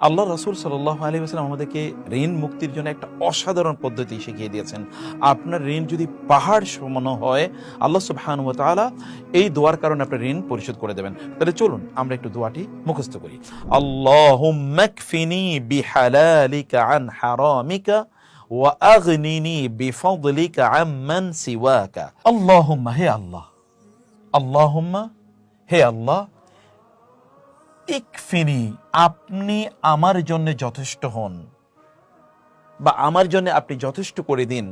আল্লাহ রাসূল সাল্লাল্লাহু আলাইহি ওয়াসাল্লাম আমাদেরকে ঋণ মুক্তির জন্য একটা অসাধারণ পদ্ধতি শিখিয়ে দিয়েছেন। আপনার ঋণ যদি পাহাড় সমান হয়, আল্লাহ সুবহানাহু ওয়া তাআলা এই দোয়ার কারণে আপনার ঋণ পরিশোধ করে দেবেন। তাহলে চলুন আমরা একটু দোয়াটি মুখস্থ করি। আল্লাহুম্মা কফিনি বিহালালিকা আন হারামিকা ওয়া আগনিনি বিফাদলিকা আম্মান সিওয়াকা। আল্লাহুম্মা, হে আল্লাহ, আল্লাহুম্মা, হে আল্লাহ, ইকফিনি, আপনি আমার জন্য যথেষ্ট হন, বা আমার জন্য আপনি যথেষ্ট করে দিন,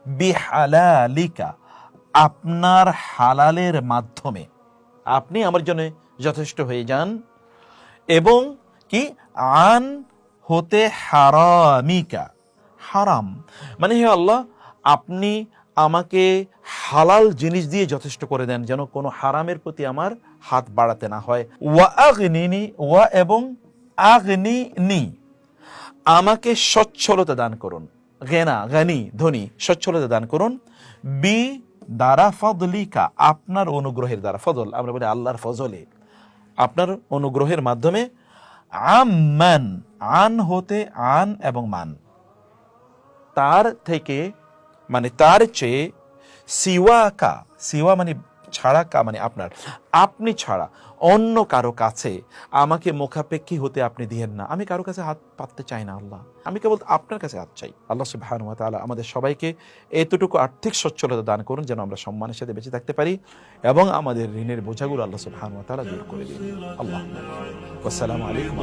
বিহালালিকা, আপনার হালালের মাধ্যমে আপনি আমার জন্য যথেষ্ট হয়ে যান, এবং কি আন হতে হারামিকা, হারাম মানে হে আল্লাহ আপনি আমাকে হালাল জিনিস দিয়ে যথেষ্ট করে দেন, যেন কোনো হারামের প্রতি আমার হাত বাড়াতে না হয়। ওয়া আগনিনি, ওয়া এবং আগনিনি, আমাকে সচ্ছলতা দান করুন, গেনা গানি ধনী, সচ্ছলতা দান করুন, বি দ্বারা ফদলিকা, আপনার অনুগ্রহের দ্বারা, ফজল আমরা বলি আল্লাহর ফজলে, আপনার অনুগ্রহের মাধ্যমে, আম্মান, আন হতে আন এবং মান, তার থেকে মানে তার চেয়ে, সিওয়াকা, সিওয়া মানে ছাড়া, কা মানে আপনার, আপনি ছাড়া অন্য কারো কাছে আমাকে মুখাপেক্ষী হতে আপনি দিয়েন না। আমি কারো কাছে হাত পাততে চাই না আল্লাহ, আমি কেবল আপনার কাছে হাত চাই। আল্লাহ সুবহানাহু ওয়া তাআলা আমাদের সবাইকে এতটুকু আর্থিক সচ্ছলতা দান করুন যেন আমরা সম্মানের সাথে বেঁচে থাকতে পারি, এবং আমাদের ঋণের বোঝাগুলো আল্লাহ সুবহানাহু ওয়া তাআলা দূর করে দিন। আল্লাহ, আসসালামু আলাইকুম।